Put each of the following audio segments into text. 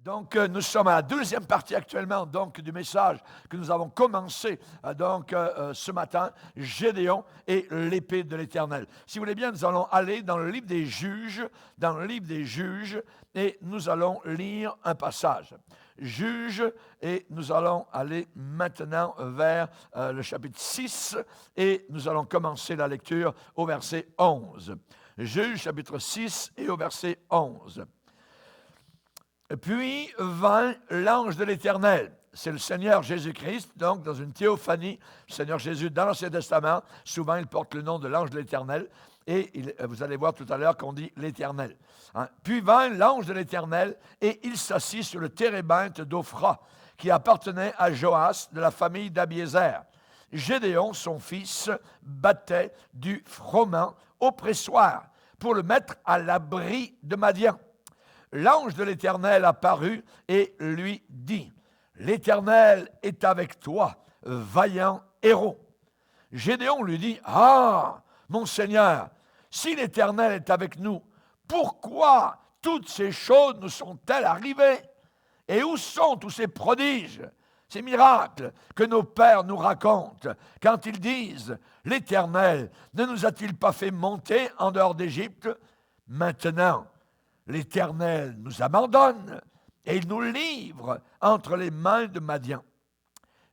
Donc, nous sommes à la deuxième partie actuellement donc, du message que nous avons commencé ce matin, Gédéon et l'épée de l'Éternel. Si vous voulez bien, nous allons aller dans le livre des Juges, et nous allons lire un passage. Juges, et nous allons aller maintenant vers le chapitre 6, et nous allons commencer la lecture au verset 11. Juges, chapitre 6, et au verset 11. Puis vint l'ange de l'Éternel. C'est le Seigneur Jésus-Christ, donc dans une théophanie. Le Seigneur Jésus, dans l'Ancien Testament, souvent il porte le nom de l'ange de l'Éternel. Et vous allez voir tout à l'heure qu'on dit l'Éternel. Puis vint l'ange de l'Éternel et il s'assit sur le térébinthe d'Ophra, qui appartenait à Joas de la famille d'Abiézer. Gédéon, son fils, battait du froment au pressoir pour le mettre à l'abri de Madian. L'ange de l'Éternel apparut et lui dit, « L'Éternel est avec toi, vaillant héros. » Gédéon lui dit, « Ah, mon Seigneur, si l'Éternel est avec nous, pourquoi toutes ces choses nous sont-elles arrivées? Et où sont tous ces prodiges, ces miracles que nos pères nous racontent quand ils disent, « L'Éternel ne nous a-t-il pas fait monter en dehors d'Égypte? Maintenant, l'Éternel nous abandonne et il nous livre entre les mains de Madian. »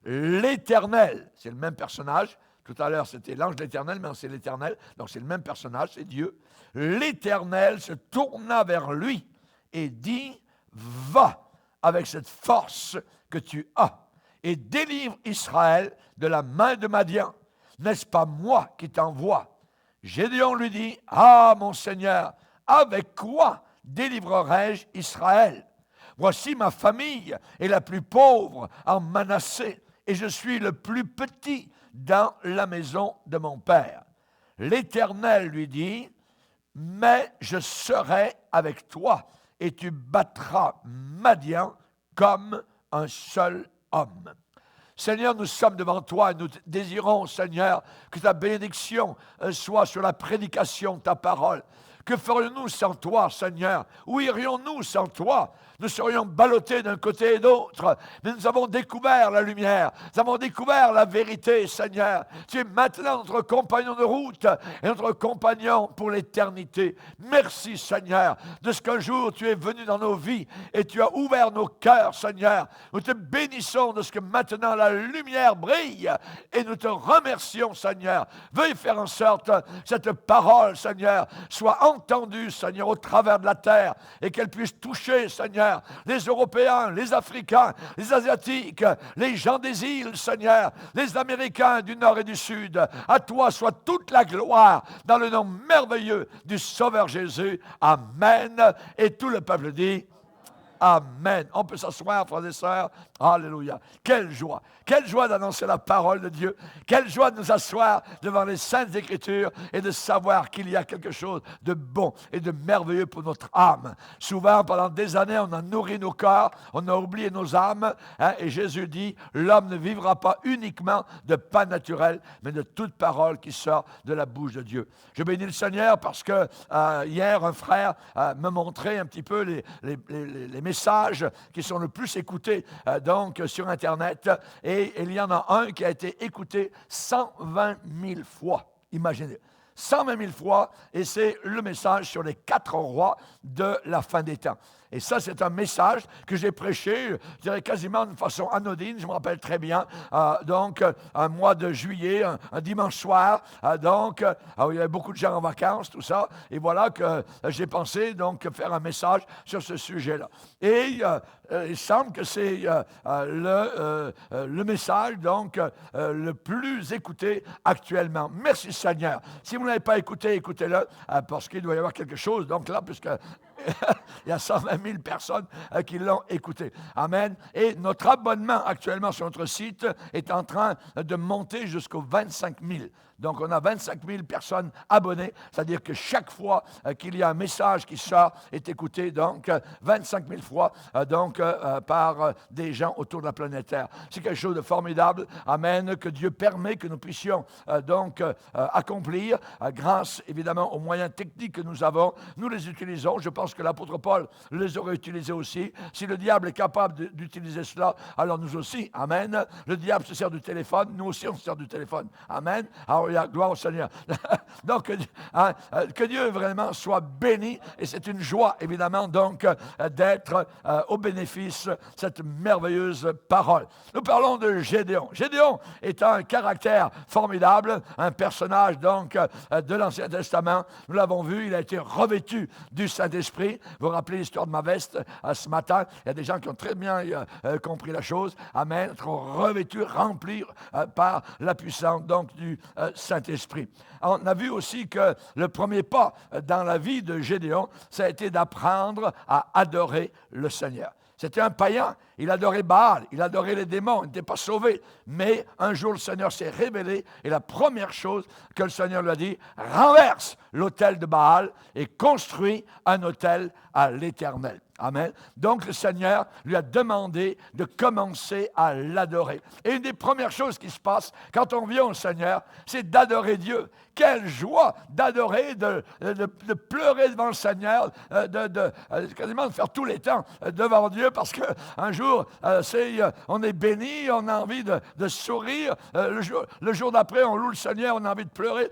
L'Éternel, c'est le même personnage. Tout à l'heure, c'était l'ange de l'Éternel, mais c'est l'Éternel. Donc, c'est le même personnage, c'est Dieu. L'Éternel se tourna vers lui et dit, « Va avec cette force que tu as et délivre Israël de la main de Madian. N'est-ce pas moi qui t'envoie? » Gédéon lui dit, « Ah, mon Seigneur, avec quoi délivrerai-je Israël? Voici ma famille est la plus pauvre en Manassé, et je suis le plus petit dans la maison de mon père. » L'Éternel lui dit, « Mais je serai avec toi, et tu battras Madian comme un seul homme. » Seigneur, nous sommes devant toi et nous désirons, Seigneur, que ta bénédiction soit sur la prédication de ta parole. Que ferions-nous sans toi, Seigneur? Où irions-nous sans toi? Nous serions ballottés d'un côté et d'autre, mais nous avons découvert la lumière, nous avons découvert la vérité, Seigneur. Tu es maintenant notre compagnon de route et notre compagnon pour l'éternité. Merci, Seigneur, de ce qu'un jour tu es venu dans nos vies et tu as ouvert nos cœurs, Seigneur. Nous te bénissons de ce que maintenant la lumière brille et nous te remercions, Seigneur. Veuille faire en sorte que cette parole, Seigneur, soit entendue, Seigneur, au travers de la terre et qu'elle puisse toucher, Seigneur, les Européens, les Africains, les Asiatiques, les gens des îles, Seigneur, les Américains du Nord et du Sud. À toi soit toute la gloire dans le nom merveilleux du Sauveur Jésus. Amen. Et tout le peuple dit Amen. On peut s'asseoir, frères et sœurs. Alléluia. Quelle joie d'annoncer la parole de Dieu. Quelle joie de nous asseoir devant les Saintes Écritures et de savoir qu'il y a quelque chose de bon et de merveilleux pour notre âme. Souvent, pendant des années, on a nourri nos corps, on a oublié nos âmes. Et Jésus dit, l'homme ne vivra pas uniquement de pain naturel, mais de toute parole qui sort de la bouche de Dieu. Je bénis le Seigneur parce que hier, un frère me montrait un petit peu les messages qui sont le plus écoutés donc sur Internet, et il y en a un qui a été écouté 120 000 fois. Imaginez, 120 000 fois, et c'est le message sur les 4 rois de la fin des temps. Et ça, c'est un message que j'ai prêché, je dirais quasiment de façon anodine, je me rappelle très bien, donc un mois de juillet, un dimanche soir, il y avait beaucoup de gens en vacances, tout ça, et voilà que j'ai pensé donc faire un message sur ce sujet-là. Et il semble que c'est le message donc le plus écouté actuellement. Merci Seigneur. Si vous ne l'avez pas écouté, écoutez-le, parce qu'il doit y avoir quelque chose, donc là, puisque il y a 120 000 personnes qui l'ont écouté. Amen. Et notre abonnement actuellement sur notre site est en train de monter jusqu'aux 25 000. Donc, on a 25 000 personnes abonnées, c'est-à-dire que chaque fois qu'il y a un message qui sort est écouté, donc 25 000 fois par des gens autour de la planète Terre. C'est quelque chose de formidable, amen, que Dieu permet que nous puissions accomplir grâce évidemment aux moyens techniques que nous avons. Nous les utilisons. Je pense pense que l'apôtre Paul les aurait utilisés aussi. Si le diable est capable d'utiliser cela, alors nous aussi. Amen. Le diable se sert du téléphone, nous aussi on se sert du téléphone. Amen. Alors, gloire au Seigneur. Donc, que Dieu vraiment soit béni. Et c'est une joie, évidemment, donc, d'être au bénéfice de cette merveilleuse parole. Nous parlons de Gédéon. Gédéon est un caractère formidable, un personnage, donc, de l'Ancien Testament. Nous l'avons vu, il a été revêtu du Saint-Esprit. Vous vous rappelez l'histoire de ma veste ce matin? Il y a des gens qui ont très bien compris la chose. Amen. Être revêtu, rempli par la puissance, donc, du Saint-Esprit. On a vu aussi que le premier pas dans la vie de Gédéon, ça a été d'apprendre à adorer le Seigneur. C'était un païen, il adorait Baal, il adorait les démons, il n'était pas sauvé. Mais un jour, le Seigneur s'est révélé et la première chose que le Seigneur lui a dit, renverse l'autel de Baal et construis un autel à l'Éternel. Amen. Donc, le Seigneur lui a demandé de commencer à l'adorer. Et une des premières choses qui se passe quand on vient au Seigneur, c'est d'adorer Dieu. Quelle joie d'adorer, de pleurer devant le Seigneur, quasiment de faire tous les temps devant Dieu, parce qu'un jour, on est béni, on a envie de sourire. Le jour d'après, on loue le Seigneur, on a envie de pleurer.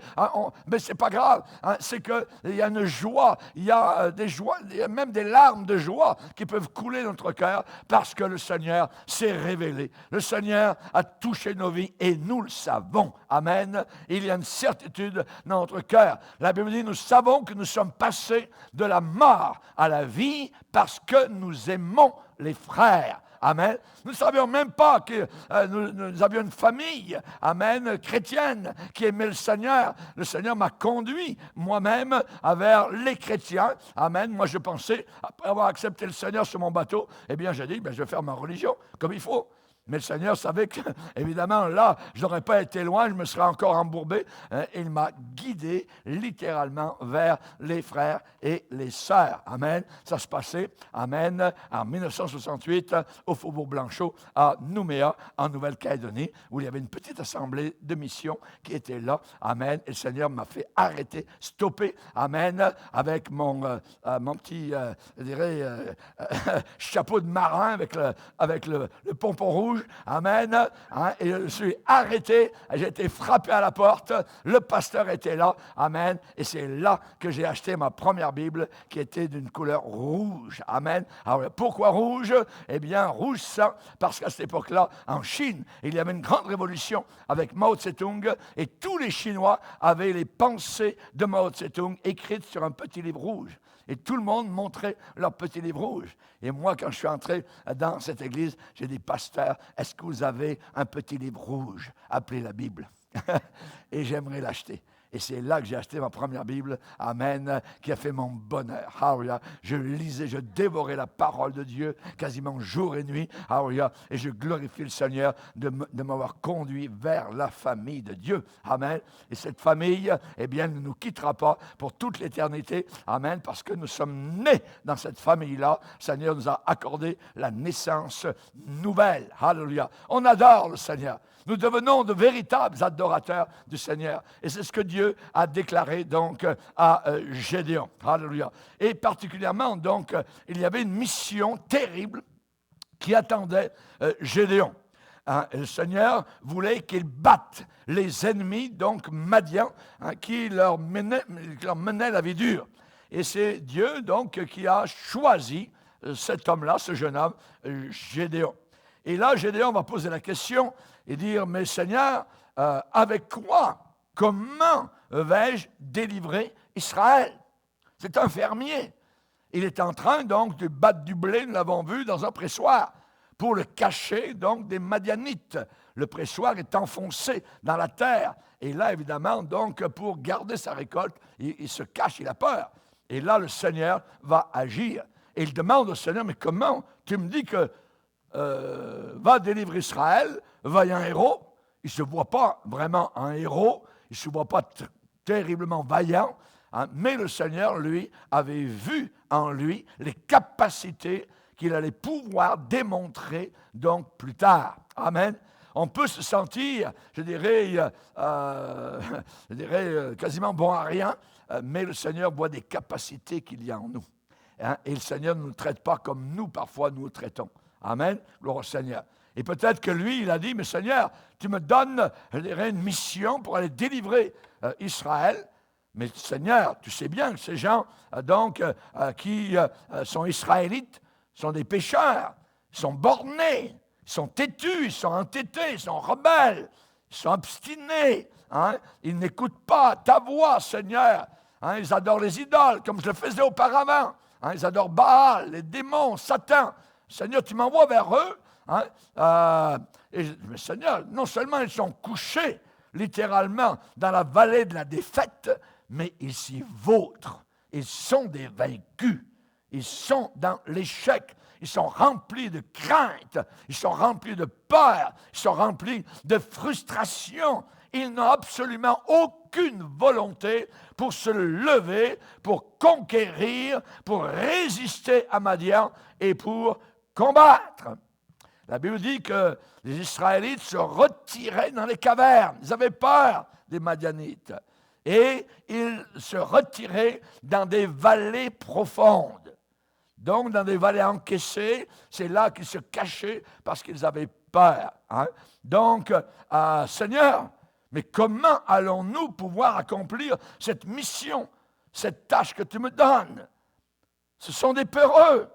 Mais ce n'est pas grave. C'est qu'il y a une joie, il y a des joies, il y a même des larmes de joie qui peuvent couler dans notre cœur parce que le Seigneur s'est révélé. Le Seigneur a touché nos vies et nous le savons. Amen. Il y a une certitude dans notre cœur. La Bible dit, nous savons que nous sommes passés de la mort à la vie parce que nous aimons les frères. Amen. Nous ne savions même pas que nous avions une famille, amen, chrétienne, qui aimait le Seigneur. Le Seigneur m'a conduit moi-même vers les chrétiens. Amen. Moi, je pensais, après avoir accepté le Seigneur sur mon bateau, eh bien, j'ai dit, je vais faire ma religion comme il faut. Mais le Seigneur savait que, évidemment, là, je n'aurais pas été loin, je me serais encore embourbé. Il m'a guidé littéralement vers les frères et les sœurs. Amen. Ça se passait, amen, en 1968, au Faubourg Blanchot, à Nouméa, en Nouvelle-Calédonie, où il y avait une petite assemblée de mission qui était là. Amen. Et le Seigneur m'a fait arrêter, stopper, amen, avec mon petit, je dirais, chapeau de marin avec le pompon rouge. Amen. Et je suis arrêté. J'ai été frappé à la porte. Le pasteur était là. Amen. Et c'est là que j'ai acheté ma première Bible qui était d'une couleur rouge. Amen. Alors, pourquoi rouge? Eh bien, rouge sang, parce qu'à cette époque-là, en Chine, il y avait une grande révolution avec Mao Tse-tung et tous les Chinois avaient les pensées de Mao Tse-tung écrites sur un petit livre rouge. Et tout le monde montrait leur petit livre rouge. Et moi, quand je suis entré dans cette église, j'ai dit, pasteur, est-ce que vous avez un petit livre rouge appelé la Bible? Et j'aimerais l'acheter. Et c'est là que j'ai acheté ma première Bible, amen, qui a fait mon bonheur. Hallelujah. Je lisais, je dévorais la parole de Dieu quasiment jour et nuit. Hallelujah. Et je glorifie le Seigneur de m'avoir conduit vers la famille de Dieu. Amen. Et cette famille, eh bien, ne nous quittera pas pour toute l'éternité. Amen. Parce que nous sommes nés dans cette famille-là. Le Seigneur nous a accordé la naissance nouvelle. Hallelujah. On adore le Seigneur. Nous devenons de véritables adorateurs du Seigneur. Et c'est ce que Dieu a déclaré donc à Gédéon. Alléluia. Et particulièrement, donc, il y avait une mission terrible qui attendait Gédéon. Le Seigneur voulait qu'il batte les ennemis, donc Madian, qui leur menaient la vie dure. Et c'est Dieu, donc, qui a choisi cet homme-là, ce jeune homme, Gédéon. Et là, Gédéon va poser la question et dire, mais Seigneur, avec quoi, comment vais-je délivrer Israël? C'est un fermier. Il est en train donc de battre du blé, nous l'avons vu, dans un pressoir, pour le cacher donc des Madianites. Le pressoir est enfoncé dans la terre. Et là, évidemment, donc, pour garder sa récolte, il se cache, il a peur. Et là, le Seigneur va agir. Et il demande au Seigneur, mais comment? Tu me dis que va délivrer Israël, va y un héros. Il ne se voit pas vraiment un héros, il ne se voit pas terriblement vaillant, hein, mais le Seigneur, lui, avait vu en lui les capacités qu'il allait pouvoir démontrer donc plus tard. Amen. On peut se sentir, je dirais quasiment bon à rien, mais le Seigneur voit des capacités qu'il y a en nous. hein, et le Seigneur ne nous traite pas comme nous, parfois, nous traitons. Amen. Gloire au Seigneur. Et peut-être que lui, il a dit, mais Seigneur, tu me donnes, je dirais, une mission pour aller délivrer Israël. Mais Seigneur, tu sais bien que ces gens, qui sont israélites, sont des pécheurs, sont bornés, ils sont têtus, ils sont entêtés, ils sont rebelles, ils sont obstinés. Hein? Ils n'écoutent pas ta voix, Seigneur. Hein? Ils adorent les idoles, comme je le faisais auparavant. Hein? Ils adorent Baal, les démons, Satan. Seigneur, tu m'envoies vers eux. Hein? Mais Seigneur, non seulement ils sont couchés, littéralement, dans la vallée de la défaite, mais ils s'y vautrent. Ils sont des vaincus. Ils sont dans l'échec. Ils sont remplis de crainte. Ils sont remplis de peur. Ils sont remplis de frustration. Ils n'ont absolument aucune volonté pour se lever, pour conquérir, pour résister à Madian et pour combattre. La Bible dit que les Israélites se retiraient dans les cavernes. Ils avaient peur des Madianites. Et ils se retiraient dans des vallées profondes. Donc, dans des vallées encaissées, c'est là qu'ils se cachaient parce qu'ils avaient peur. Hein? Donc, Seigneur, mais comment allons-nous pouvoir accomplir cette mission, cette tâche que tu me donnes? Ce sont des peureux,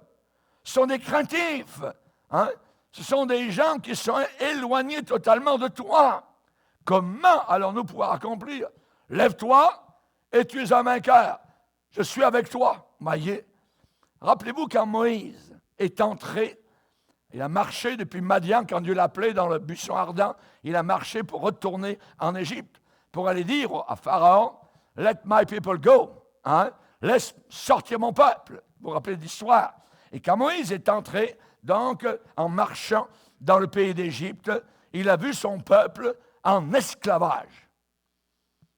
ce sont des craintifs. Hein? Ce sont des gens qui sont éloignés totalement de toi. Comment allons-nous pouvoir accomplir? Lève-toi et tu es un vainqueur. Je suis avec toi. Voyez. Rappelez-vous quand Moïse est entré, il a marché depuis Madian, quand Dieu l'appelait dans le buisson ardent, il a marché pour retourner en Égypte, pour aller dire à Pharaon, « Let my people go. Hein? Laisse sortir mon peuple. » Vous vous rappelez l'histoire. Et quand Moïse est entré, donc, en marchant dans le pays d'Égypte, il a vu son peuple en esclavage.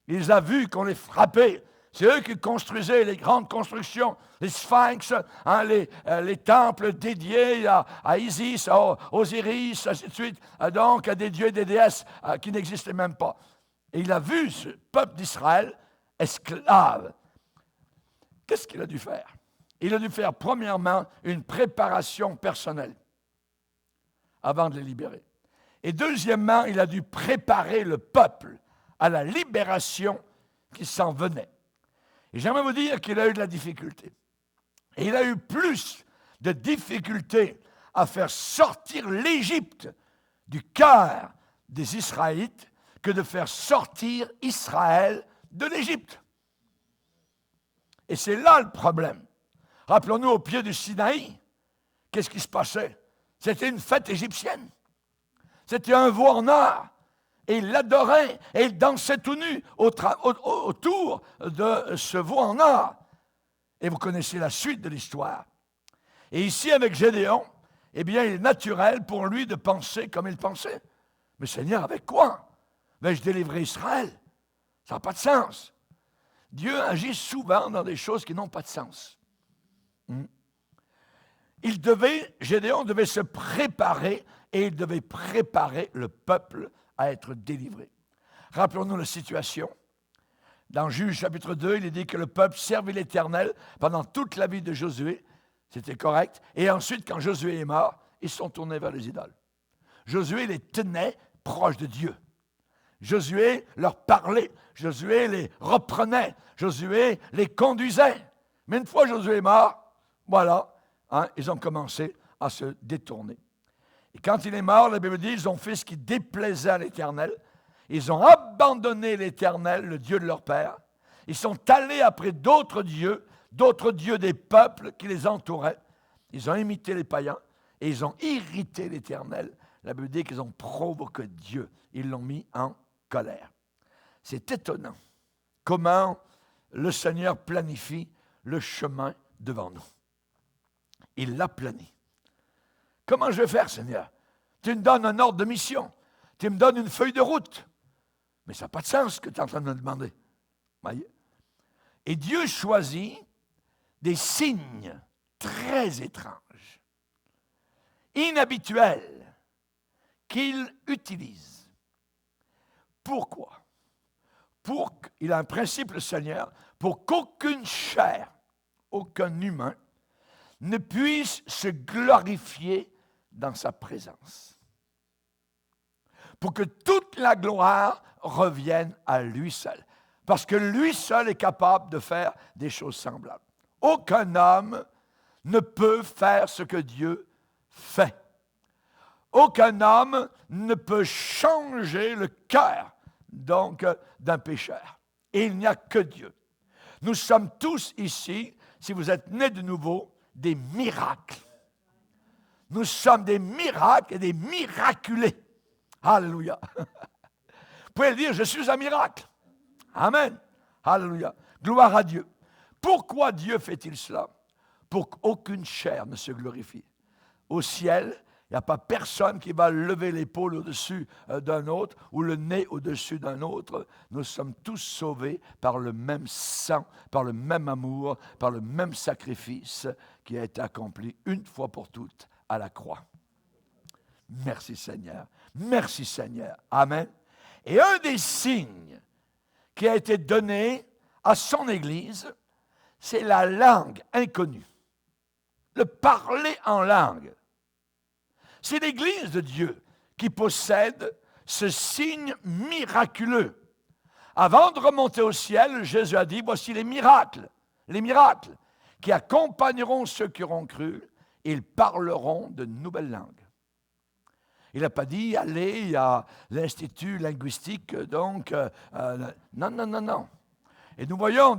Il les a vus qu'on les frappait. C'est eux qui construisaient les grandes constructions, les sphinx, hein, les temples dédiés à Isis, à Osiris, ainsi de suite, donc à des dieux et des déesses qui n'existaient même pas. Et il a vu ce peuple d'Israël esclave. Qu'est-ce qu'il a dû faire? Il a dû faire, premièrement, une préparation personnelle avant de les libérer. Et deuxièmement, il a dû préparer le peuple à la libération qui s'en venait. Et j'aimerais vous dire qu'il a eu de la difficulté. Et il a eu plus de difficultés à faire sortir l'Égypte du cœur des Israélites que de faire sortir Israël de l'Égypte. Et c'est là le problème. Rappelons-nous au pied du Sinaï, qu'est-ce qui se passait? C'était une fête égyptienne. C'était un veau en or. Et il l'adorait, et il dansait tout nu autour de ce veau en or. Et vous connaissez la suite de l'histoire. Et ici, avec Gédéon, eh bien, il est naturel pour lui de penser comme il pensait. Mais Seigneur, avec quoi vais-je délivrer Israël? Ça n'a pas de sens. Dieu agit souvent dans des choses qui n'ont pas de sens. Gédéon devait se préparer, et il devait préparer le peuple à être délivré. Rappelons-nous la situation. Dans Juge chapitre 2, il est dit que le peuple servit l'Éternel pendant toute la vie de Josué. C'était correct. Et ensuite, quand Josué est mort, ils se sont tournés vers les idoles. Josué les tenait proches de Dieu. Josué leur parlait. Josué les reprenait. Josué les conduisait. Mais une fois Josué est mort, voilà, hein, ils ont commencé à se détourner. Et quand il est mort, la Bible dit, ils ont fait ce qui déplaisait à l'Éternel. Ils ont abandonné l'Éternel, le Dieu de leur père. Ils sont allés après d'autres dieux des peuples qui les entouraient. Ils ont imité les païens et ils ont irrité l'Éternel. La Bible dit qu'ils ont provoqué Dieu. Ils l'ont mis en colère. C'est étonnant comment le Seigneur planifie le chemin devant nous. Il l'a plané. Comment je vais faire, Seigneur? Tu me donnes un ordre de mission. Tu me donnes une feuille de route. Mais ça n'a pas de sens ce que tu es en train de me demander. Voyez? Et Dieu choisit des signes très étranges, inhabituels, qu'il utilise. Pourquoi? Il a un principe, le Seigneur, pour qu'aucune chair, aucun humain, ne puisse se glorifier dans sa présence. Pour que toute la gloire revienne à lui seul. Parce que lui seul est capable de faire des choses semblables. Aucun homme ne peut faire ce que Dieu fait. Aucun homme ne peut changer le cœur donc d'un pécheur. Et il n'y a que Dieu. Nous sommes tous ici, si vous êtes nés de nouveau, des miracles. Nous sommes des miracles et des miraculés. Alléluia. Vous pouvez dire, je suis un miracle. Amen. Alléluia. Gloire à Dieu. Pourquoi Dieu fait-il cela? Pour qu'aucune chair ne se glorifie. Au ciel, il n'y a pas personne qui va lever l'épaule au-dessus d'un autre ou le nez au-dessus d'un autre. Nous sommes tous sauvés par le même sang, par le même amour, par le même sacrifice qui a été accompli une fois pour toutes à la croix. Merci Seigneur. Merci Seigneur. Amen. Et un des signes qui a été donné à son Église, c'est la langue inconnue. Le parler en langue. C'est l'Église de Dieu qui possède ce signe miraculeux. Avant de remonter au ciel, Jésus a dit, voici les miracles qui accompagneront ceux qui auront cru, et ils parleront de nouvelles langues. Il n'a pas dit, allez à l'Institut linguistique, donc, non. Et nous voyons,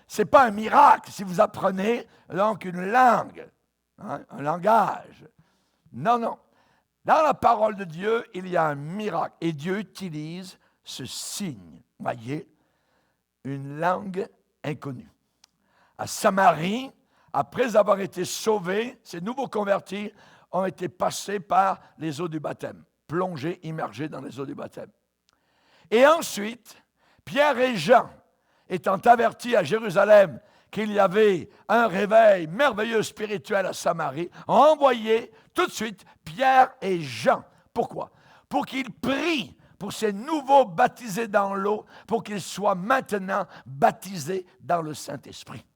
ce n'est pas un miracle si vous apprenez donc une langue, un langage. Non. Dans la parole de Dieu, il y a un miracle. Et Dieu utilise ce signe, voyez, une langue inconnue. À Samarie, après avoir été sauvés, ces nouveaux convertis ont été passés par les eaux du baptême, plongés, immergés dans les eaux du baptême. Et ensuite, Pierre et Jean, étant avertis à Jérusalem qu'il y avait un réveil merveilleux spirituel à Samarie, ont envoyé tout de suite Pierre et Jean. Pourquoi? Pour qu'ils prient pour ces nouveaux baptisés dans l'eau, pour qu'ils soient maintenant baptisés dans le Saint-Esprit.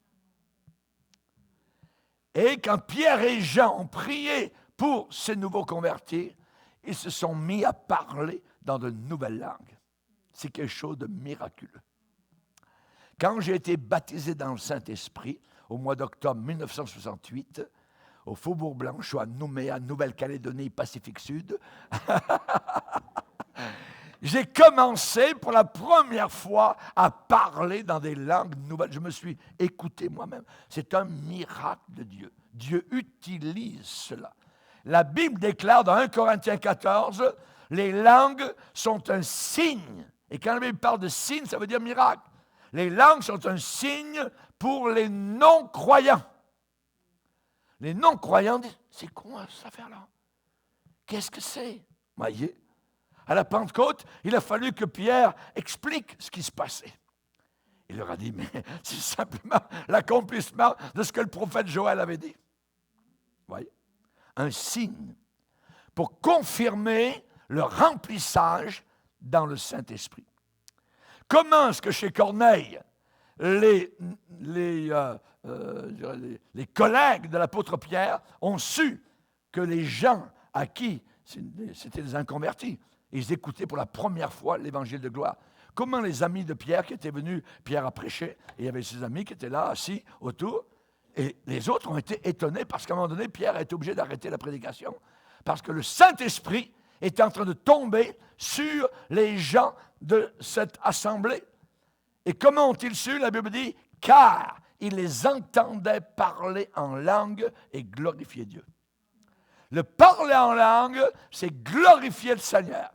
Et quand Pierre et Jean ont prié pour ces nouveaux convertis, ils se sont mis à parler dans de nouvelles langues. C'est quelque chose de miraculeux. Quand j'ai été baptisé dans le Saint-Esprit, au mois d'octobre 1968, au Faubourg Blanchot, à Nouméa, Nouvelle-Calédonie, Pacifique Sud, j'ai commencé pour la première fois à parler dans des langues nouvelles. Je me suis écouté moi-même. C'est un miracle de Dieu. Dieu utilise cela. La Bible déclare dans 1 Corinthiens 14, les langues sont un signe. Et quand la Bible parle de signe, ça veut dire miracle. Les langues sont un signe pour les non-croyants. Les non-croyants disent, c'est quoi cette affaire-là? Qu'est-ce que c'est? Voyez, à la Pentecôte, il a fallu que Pierre explique ce qui se passait. Il leur a dit, mais c'est simplement l'accomplissement de ce que le prophète Joël avait dit. Voyez, un signe pour confirmer le remplissage dans le Saint-Esprit. Comment est-ce que chez Corneille, les collègues de l'apôtre Pierre ont su que les gens à qui c'était des inconvertis, ils écoutaient pour la première fois l'évangile de gloire. Comment les amis de Pierre qui étaient venus, Pierre a prêché, et il y avait ses amis qui étaient là, assis autour, et les autres ont été étonnés parce qu'à un moment donné, Pierre a été obligé d'arrêter la prédication, parce que le Saint-Esprit était en train de tomber sur les gens de cette assemblée. Et comment ont-ils su? La Bible dit, car ils les entendaient parler en langue et glorifier Dieu. Le parler en langue, c'est glorifier le Seigneur.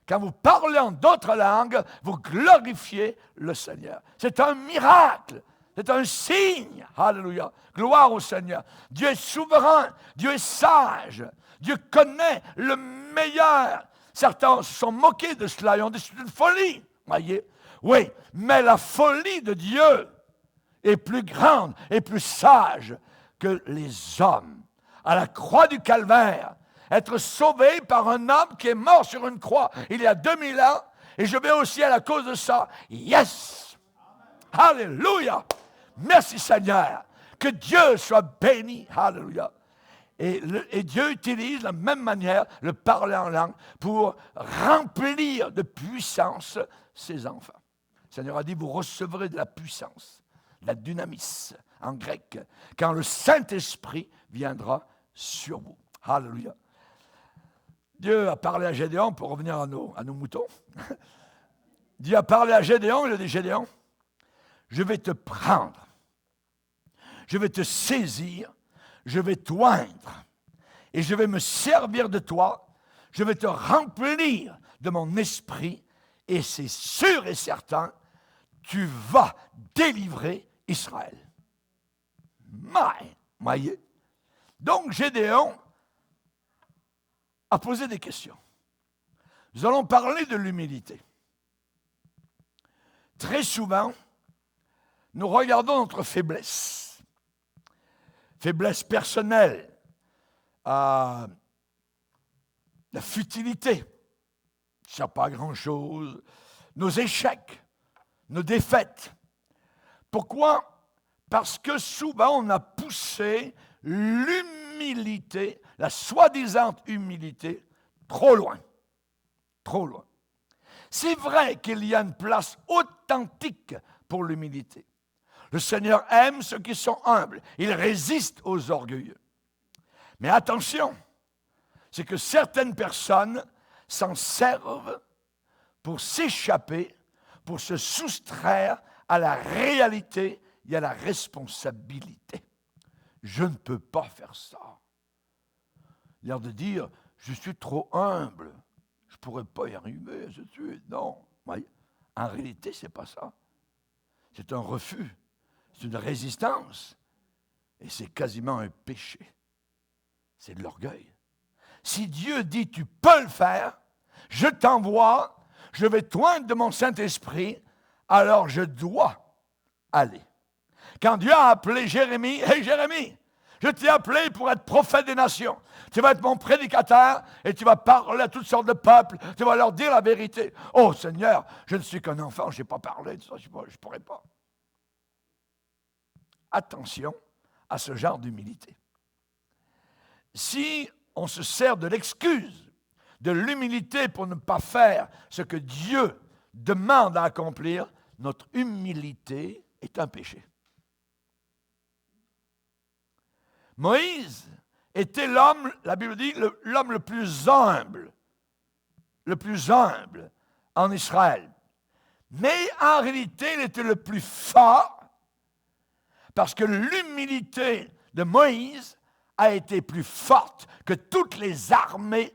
Quand vous parlez en d'autres langues, vous glorifiez le Seigneur. C'est un miracle. C'est un signe. Alléluia. Gloire au Seigneur. Dieu est souverain. Dieu est sage. Dieu connaît le meilleur. Certains se sont moqués de cela. Ils ont dit c'est une folie. Voyez? Oui, mais la folie de Dieu est plus grande et plus sage que les hommes. À la croix du Calvaire, être sauvé par un homme qui est mort sur une croix il y a 2000 ans, et je vais au ciel à cause de ça. Yes! Alléluia! Merci Seigneur! Que Dieu soit béni. Alléluia. Et Dieu utilise la même manière le parler en langue pour remplir de puissance ses enfants. Le Seigneur a dit, vous recevrez de la puissance, de la dynamis en grec, quand le Saint-Esprit viendra sur vous. Alléluia. Dieu a parlé à Gédéon, pour revenir à nos moutons. Dieu a parlé à Gédéon, il a dit, Gédéon, je vais te prendre, je vais te saisir, je vais t'oindre et je vais me servir de toi, je vais te remplir de mon esprit et c'est sûr et certain, tu vas délivrer Israël. Maïe. Donc Gédéon a posé des questions. Nous allons parler de l'humilité. Très souvent, nous regardons notre faiblesse personnelle, la futilité, ça ne sert pas à grand-chose, nos échecs, nos défaites. Pourquoi? Parce que souvent on a poussé l'humilité, la soi-disant humilité, trop loin. Trop loin. C'est vrai qu'il y a une place authentique pour l'humilité. Le Seigneur aime ceux qui sont humbles. Il résiste aux orgueilleux. Mais attention, c'est que certaines personnes s'en servent pour s'échapper, pour se soustraire à la réalité et à la responsabilité. Je ne peux pas faire ça. Il a l'air de dire, je suis trop humble, je ne pourrais pas y arriver, ainsi de suite. Non, en réalité, ce n'est pas ça. C'est un refus. C'est une résistance. Et c'est quasiment un péché. C'est de l'orgueil. Si Dieu dit, tu peux le faire, je t'envoie, je vais t'oindre de mon Saint-Esprit, alors je dois aller. Quand Dieu a appelé Jérémie, « Hey Jérémie, je t'ai appelé pour être prophète des nations. Tu vas être mon prédicateur et tu vas parler à toutes sortes de peuples. Tu vas leur dire la vérité. Oh Seigneur, je ne suis qu'un enfant, je n'ai pas parlé de ça, je ne pourrais pas. » Attention à ce genre d'humilité. Si on se sert de l'excuse, de l'humilité pour ne pas faire ce que Dieu demande à accomplir, notre humilité est un péché. Moïse était l'homme, la Bible dit, l'homme le plus humble en Israël. Mais en réalité, il était le plus fort parce que l'humilité de Moïse a été plus forte que toutes les armées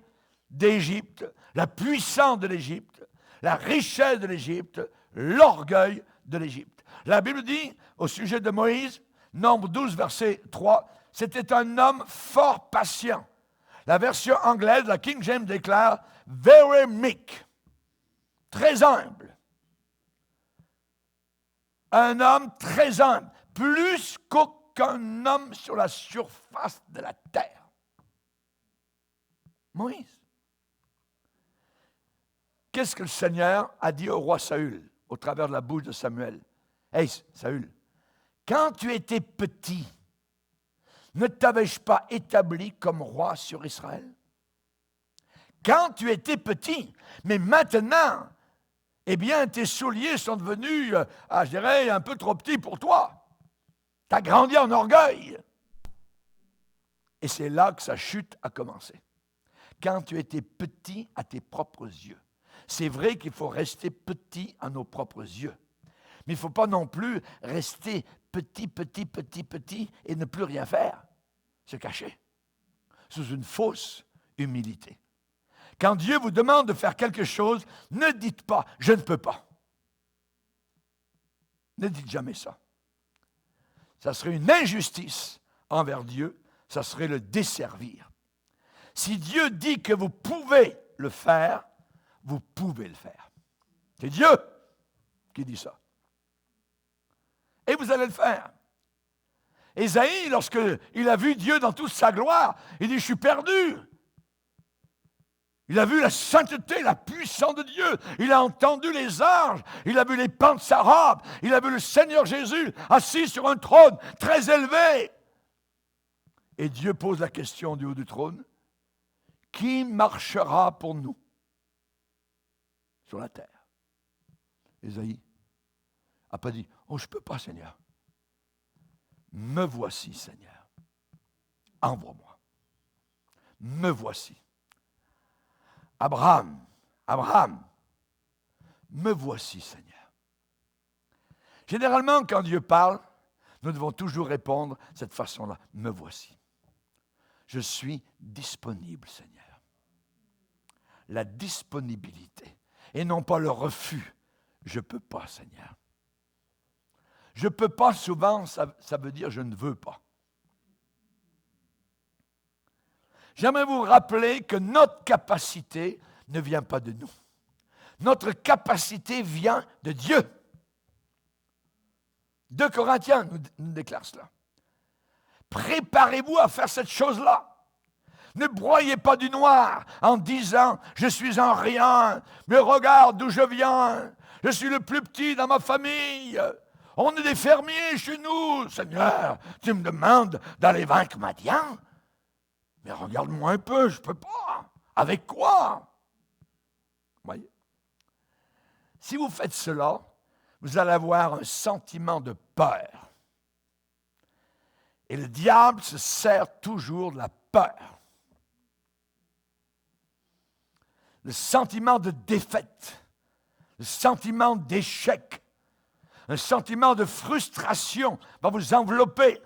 d'Égypte, la puissance de l'Égypte, la richesse de l'Égypte, l'orgueil de l'Égypte. La Bible dit au sujet de Moïse, Nombre 12, verset 3, c'était un homme fort patient. La version anglaise, la King James déclare « very meek », très humble. Un homme très humble, plus qu'aucun homme sur la surface de la terre. Moïse. Qu'est-ce que le Seigneur a dit au roi Saül, au travers de la bouche de Samuel? « Hey, Saül, quand tu étais petit, ne t'avais-je pas établi comme roi sur Israël? Quand tu étais petit, mais maintenant, eh bien, tes souliers sont devenus, je dirais, un peu trop petits pour toi. Tu as grandi en orgueil. » Et c'est là que sa chute a commencé. Quand tu étais petit à tes propres yeux. C'est vrai qu'il faut rester petit à nos propres yeux. Mais il ne faut pas non plus rester petit et ne plus rien faire. Se cacher. Sous une fausse humilité. Quand Dieu vous demande de faire quelque chose, ne dites pas « je ne peux pas ». Ne dites jamais ça. Ça serait une injustice envers Dieu, ça serait le desservir. Si Dieu dit que vous pouvez le faire, vous pouvez le faire. C'est Dieu qui dit ça. Et vous allez le faire. Ésaïe, lorsqu'il a vu Dieu dans toute sa gloire, il dit « je suis perdu ». Il a vu la sainteté, la puissance de Dieu. Il a entendu les anges. Il a vu les pans de sa robe. Il a vu le Seigneur Jésus assis sur un trône très élevé. Et Dieu pose la question du haut du trône. Qui marchera pour nous sur la terre? Ésaïe n'a pas dit, oh, je ne peux pas, Seigneur. Me voici, Seigneur. Envoie-moi. Me voici. Abraham, me voici, Seigneur. Généralement, quand Dieu parle, nous devons toujours répondre de cette façon-là. Me voici. Je suis disponible, Seigneur. La disponibilité, et non pas le refus. Je ne peux pas, Seigneur. Je ne peux pas, souvent, ça veut dire je ne veux pas. J'aimerais vous rappeler que notre capacité ne vient pas de nous. Notre capacité vient de Dieu. 2 Corinthiens nous déclare cela. Préparez-vous à faire cette chose-là. Ne broyez pas du noir en disant « Je suis en rien, mais regarde d'où je viens. Je suis le plus petit dans ma famille. On est des fermiers chez nous. Seigneur, tu me demandes d'aller vaincre Madian? Mais regarde-moi un peu, je ne peux pas. Avec quoi? » Voyez? Si vous faites cela, vous allez avoir un sentiment de peur. Et le diable se sert toujours de la peur. Le sentiment de défaite, le sentiment d'échec, un sentiment de frustration va vous envelopper.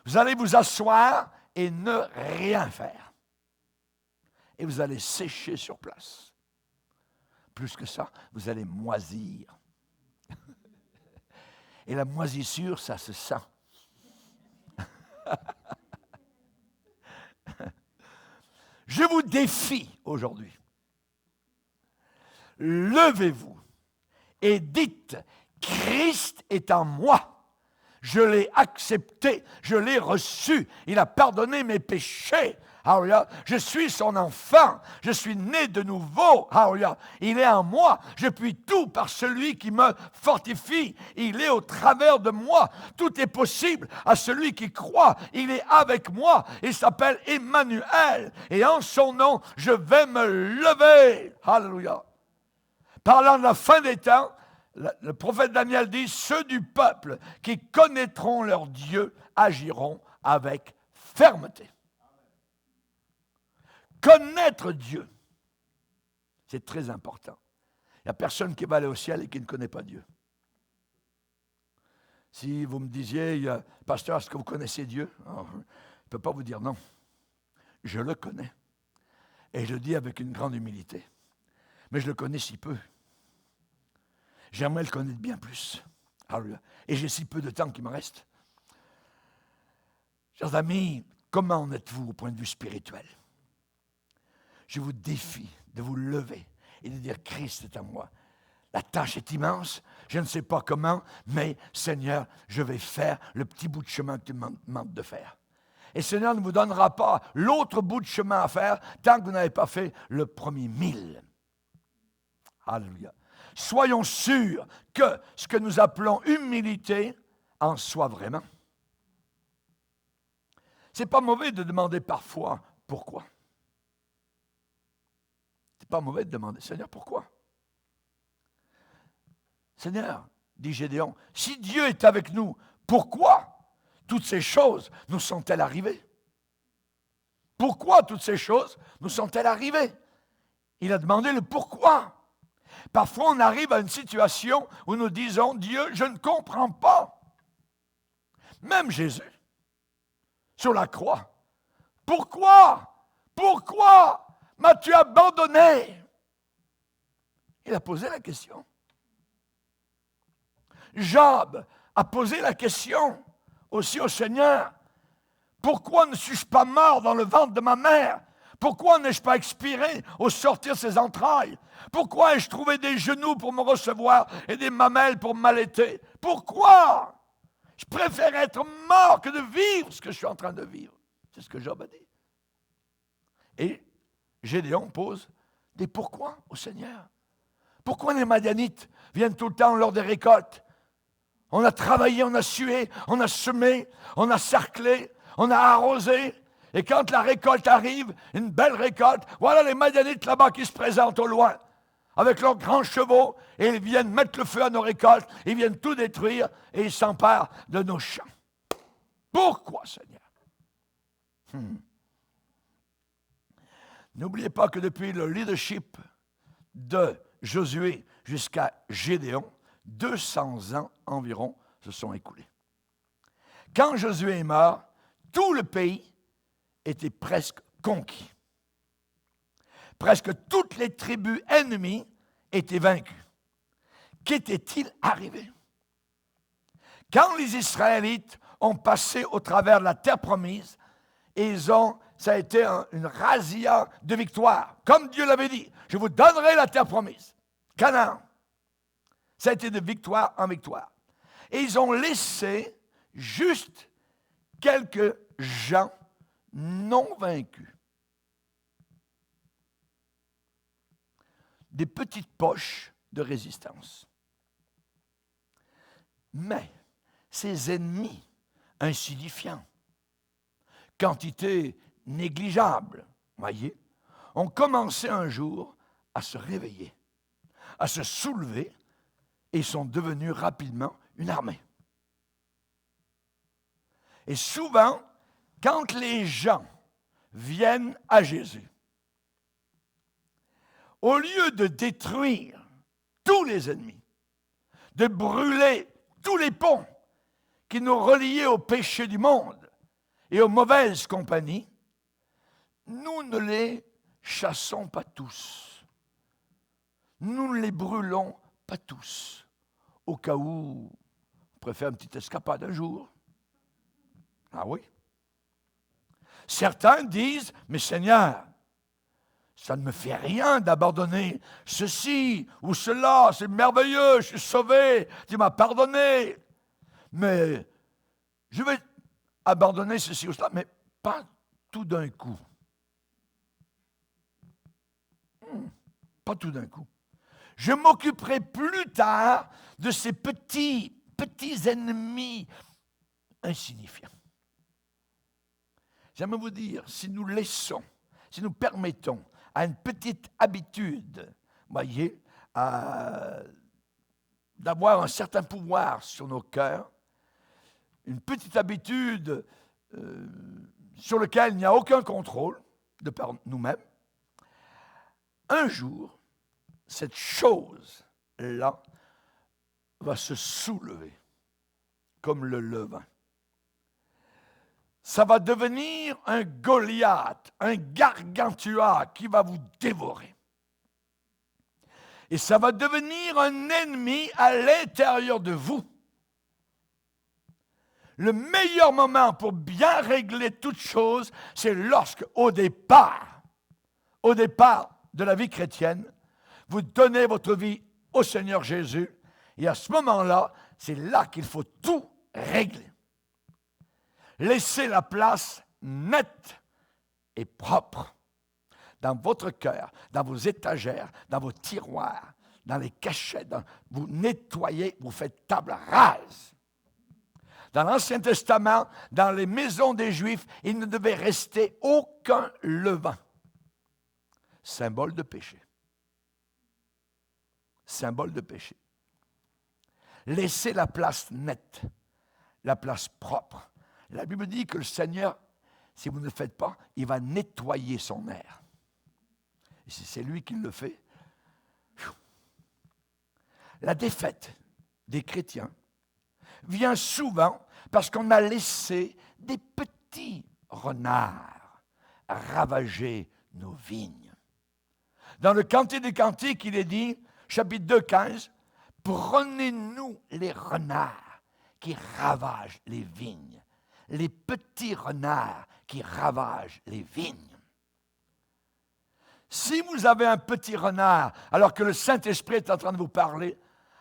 Vous allez vous asseoir et ne rien faire. Et vous allez sécher sur place. Plus que ça, vous allez moisir. Et la moisissure, ça se sent. Je vous défie aujourd'hui. Levez-vous et dites, Christ est en moi. Je l'ai accepté, je l'ai reçu. Il a pardonné mes péchés. Alléluia. Je suis son enfant. Je suis né de nouveau. Alléluia. Il est en moi. Je puis tout par celui qui me fortifie. Il est au travers de moi. Tout est possible à celui qui croit. Il est avec moi. Il s'appelle Emmanuel. Et en son nom, je vais me lever. Alléluia. Parlant de la fin des temps, le prophète Daniel dit, ceux du peuple qui connaîtront leur Dieu agiront avec fermeté. Connaître Dieu, c'est très important. Il n'y a personne qui va aller au ciel et qui ne connaît pas Dieu. Si vous me disiez, pasteur, est-ce que vous connaissez Dieu? Alors, je ne peux pas vous dire non. Je le connais. Et je le dis avec une grande humilité. Mais je le connais si peu. J'aimerais le connaître bien plus. Et j'ai si peu de temps qui me reste. Chers amis, comment en êtes-vous au point de vue spirituel? Je vous défie de vous lever et de dire, Christ est à moi. La tâche est immense, je ne sais pas comment, mais Seigneur, je vais faire le petit bout de chemin que tu me demandes de faire. Et Seigneur ne vous donnera pas l'autre bout de chemin à faire tant que vous n'avez pas fait le premier 1000. Alléluia. Soyons sûrs que ce que nous appelons humilité en soit vraiment. Ce n'est pas mauvais de demander parfois pourquoi. Ce n'est pas mauvais de demander, Seigneur, pourquoi? Seigneur, dit Gédéon, si Dieu est avec nous, pourquoi toutes ces choses nous sont-elles arrivées? Pourquoi toutes ces choses nous sont-elles arrivées? Il a demandé le pourquoi. Parfois, on arrive à une situation où nous disons, Dieu, je ne comprends pas. Même Jésus, sur la croix. Pourquoi? Pourquoi m'as-tu abandonné? Il a posé la question. Job a posé la question aussi au Seigneur. Pourquoi ne suis-je pas mort dans le ventre de ma mère? Pourquoi n'ai-je pas expiré au sortir ses entrailles? Pourquoi ai-je trouvé des genoux pour me recevoir et des mamelles pour m'allaiter? Pourquoi? Je préfère être mort que de vivre ce que je suis en train de vivre. C'est ce que Job a dit. Et Gédéon pose des pourquoi au Seigneur. Pourquoi les Madianites viennent tout le temps lors des récoltes? On a travaillé, on a sué, on a semé, on a cerclé, on a arrosé. Et quand la récolte arrive, une belle récolte, voilà les Madianites là-bas qui se présentent au loin, avec leurs grands chevaux, et ils viennent mettre le feu à nos récoltes, ils viennent tout détruire, et ils s'emparent de nos champs. Pourquoi, Seigneur? N'oubliez pas que depuis le leadership de Josué jusqu'à Gédéon, 200 ans environ se sont écoulés. Quand Josué est mort, tout le pays était presque conquis. Presque toutes les tribus ennemies étaient vaincues. Qu'était-il arrivé? Quand les Israélites ont passé au travers de la terre promise, ça a été une razzia de victoire. Comme Dieu l'avait dit, je vous donnerai la terre promise. Canaan. Ça a été de victoire en victoire. Et ils ont laissé juste quelques gens non vaincus. Des petites poches de résistance. Mais ces ennemis insignifiants, quantité négligeable, voyez, ont commencé un jour à se réveiller, à se soulever et sont devenus rapidement une armée. Et souvent, quand les gens viennent à Jésus, au lieu de détruire tous les ennemis, de brûler tous les ponts qui nous reliaient au péché du monde et aux mauvaises compagnies, nous ne les chassons pas tous. Nous ne les brûlons pas tous. Au cas où on préfère une petite escapade un jour. Ah oui. Certains disent, mais Seigneur, ça ne me fait rien d'abandonner ceci ou cela, c'est merveilleux, je suis sauvé, tu m'as pardonné. Mais je vais abandonner ceci ou cela, mais pas tout d'un coup. Pas tout d'un coup. Je m'occuperai plus tard de ces petits ennemis insignifiants. J'aimerais vous dire, si nous laissons, si nous permettons à une petite habitude, voyez, d'avoir un certain pouvoir sur nos cœurs, une petite habitude sur laquelle il n'y a aucun contrôle de par nous-mêmes, un jour, cette chose-là va se soulever comme le levain. Ça va devenir un Goliath, un Gargantua qui va vous dévorer. Et ça va devenir un ennemi à l'intérieur de vous. Le meilleur moment pour bien régler toute chose, c'est lorsque, au départ de la vie chrétienne, vous donnez votre vie au Seigneur Jésus, et à ce moment-là, c'est là qu'il faut tout régler. Laissez la place nette et propre dans votre cœur, dans vos étagères, dans vos tiroirs, dans les cachets. Vous nettoyez, vous faites table rase. Dans l'Ancien Testament, dans les maisons des Juifs, il ne devait rester aucun levain. Symbole de péché. Symbole de péché. Laissez la place nette, la place propre. La Bible dit que le Seigneur, si vous ne le faites pas, il va nettoyer son air. Et si c'est lui qui le fait, la défaite des chrétiens vient souvent parce qu'on a laissé des petits renards ravager nos vignes. Dans le Cantique des Cantiques, il est dit, chapitre 2, 15, « Prenez-nous les renards qui ravagent les vignes. » Les petits renards qui ravagent les vignes. Si vous avez un petit renard, alors que le Saint-Esprit est en train de vous parler,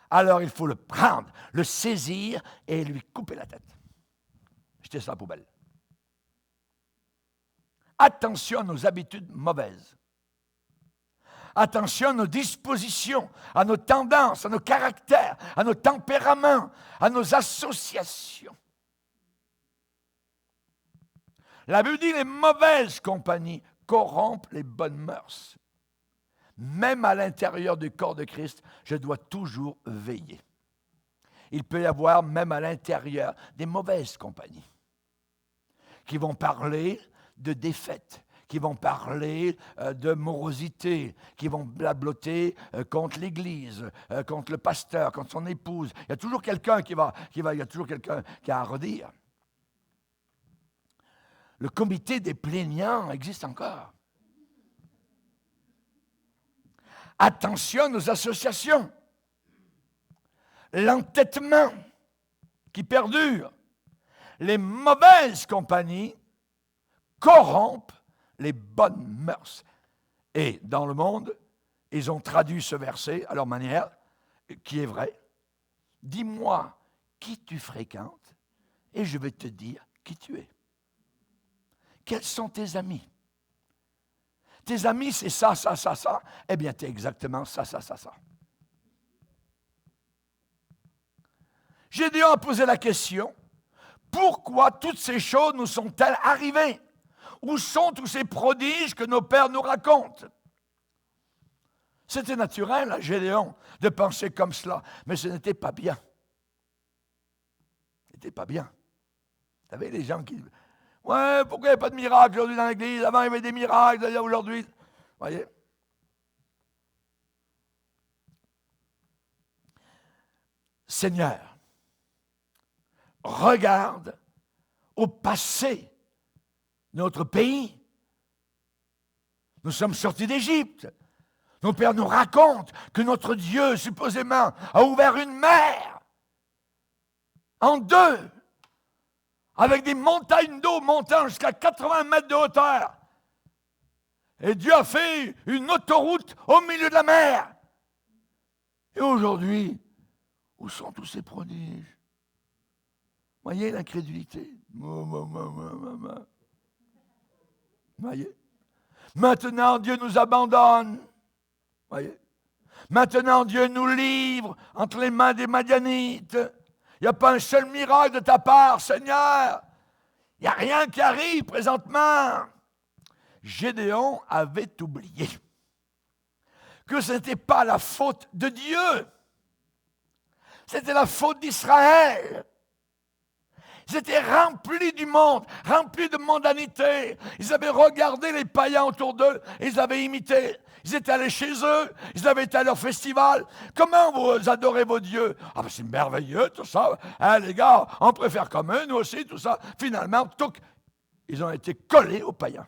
alors il faut le prendre, le saisir et lui couper la tête. Jetez ça à la poubelle. Attention à nos habitudes mauvaises. Attention à nos dispositions, à nos tendances, à nos caractères, à nos tempéraments, à nos associations. La Bible dit les mauvaises compagnies corrompent les bonnes mœurs. Même à l'intérieur du corps de Christ, je dois toujours veiller. Il peut y avoir, même à l'intérieur, des mauvaises compagnies qui vont parler de défaite, qui vont parler de morosité, qui vont blabloter contre l'Église, contre le pasteur, contre son épouse. Il y a toujours quelqu'un il y a toujours quelqu'un qui a à redire. Le comité des plaignants existe encore. Attention à nos associations. L'entêtement qui perdure. Les mauvaises compagnies corrompent les bonnes mœurs. Et dans le monde, ils ont traduit ce verset à leur manière, qui est vrai. Dis-moi qui tu fréquentes et je vais te dire qui tu es. Quels sont tes amis? Tes amis, c'est ça, ça, ça, ça. Eh bien, tu es exactement ça, ça, ça, ça. Gédéon a posé la question, pourquoi toutes ces choses nous sont-elles arrivées? Où sont tous ces prodiges que nos pères nous racontent? C'était naturel à Gédéon de penser comme cela, mais ce n'était pas bien. Ce n'était pas bien. Vous savez, les gens qui... Ouais, pourquoi il n'y a pas de miracle aujourd'hui dans l'Église? Avant, il y avait des miracles, aujourd'hui. Vous voyez? Seigneur, regarde au passé notre pays. Nous sommes sortis d'Égypte. Nos pères nous racontent que notre Dieu, supposément, a ouvert une mer en deux, avec des montagnes d'eau montant jusqu'à 80 mètres de hauteur. Et Dieu a fait une autoroute au milieu de la mer. Et aujourd'hui, où sont tous ces prodiges? Voyez l'incrédulité. Voyez? Maintenant, Dieu nous abandonne. Voyez? Maintenant, Dieu nous livre entre les mains des Madianites. Il n'y a pas un seul miracle de ta part, Seigneur. Il n'y a rien qui arrive présentement. Gédéon avait oublié que ce n'était pas la faute de Dieu. C'était la faute d'Israël. Ils étaient remplis du monde, remplis de mondanité. Ils avaient regardé les païens autour d'eux et ils avaient imité. Ils étaient allés chez eux, ils avaient été à leur festival. Comment vous adorez vos dieux? Ah ben c'est merveilleux tout ça. Hein, les gars, on préfère comme eux, nous aussi, tout ça. Finalement, ils ont été collés aux païens.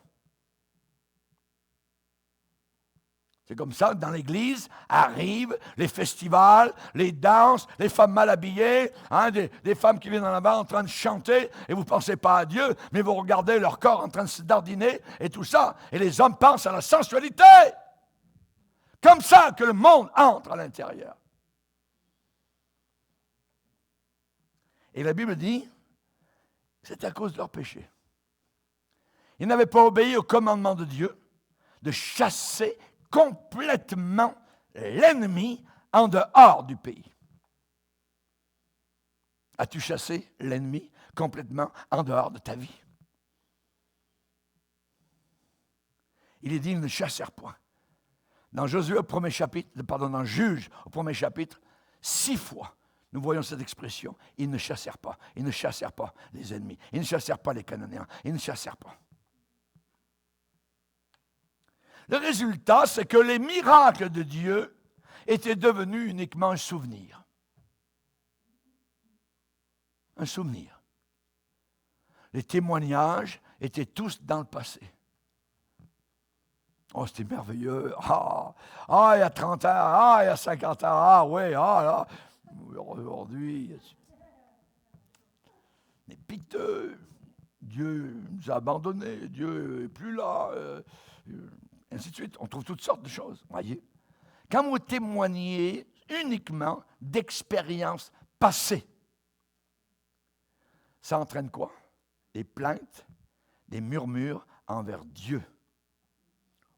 C'est comme ça que dans l'Église arrivent les festivals, les danses, les femmes mal habillées, hein, des femmes qui viennent en avant en train de chanter, et vous ne pensez pas à Dieu, mais vous regardez leur corps en train de se dardiner et tout ça, et les hommes pensent à la sensualité. Comme ça que le monde entre à l'intérieur. Et la Bible dit, c'est à cause de leur péché. Ils n'avaient pas obéi au commandement de Dieu de chasser complètement l'ennemi en dehors du pays. As-tu chassé l'ennemi complètement en dehors de ta vie? Il est dit, ils ne chassèrent point. Dans Josué au premier chapitre, dans Juge au premier chapitre, 6 fois, nous voyons cette expression, ils ne chassèrent pas les ennemis, ils ne chassèrent pas les Cananéens, ils ne chassèrent pas. Le résultat, c'est que les miracles de Dieu étaient devenus uniquement un souvenir. Un souvenir. Les témoignages étaient tous dans le passé. Oh, c'était merveilleux. Il y a 30 ans, il y a 50 ans, là. Aujourd'hui, c'est piteux. Dieu nous a abandonnés, Dieu n'est plus là. Ainsi de suite. On trouve toutes sortes de choses. Voyez. Quand vous témoignez uniquement d'expériences passées, ça entraîne quoi? Des plaintes, des murmures envers Dieu,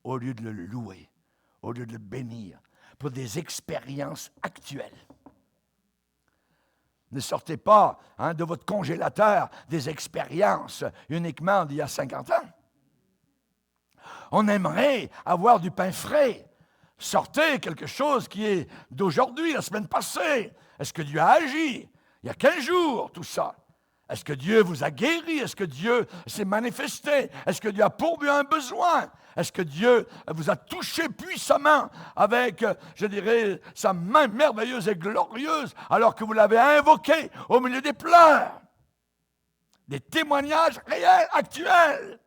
au lieu de le louer, au lieu de le bénir pour des expériences actuelles. Ne sortez pas de votre congélateur des expériences uniquement d'il y a 50 ans. On aimerait avoir du pain frais. Sortez quelque chose qui est d'aujourd'hui, la semaine passée. Est-ce que Dieu a agi? Il y a 15 jours, tout ça. Est-ce que Dieu vous a guéri? Est-ce que Dieu s'est manifesté? Est-ce que Dieu a pourvu un besoin? Est-ce que Dieu vous a touché puissamment avec, je dirais, sa main merveilleuse et glorieuse alors que vous l'avez invoqué au milieu des pleurs? Des témoignages réels, actuels.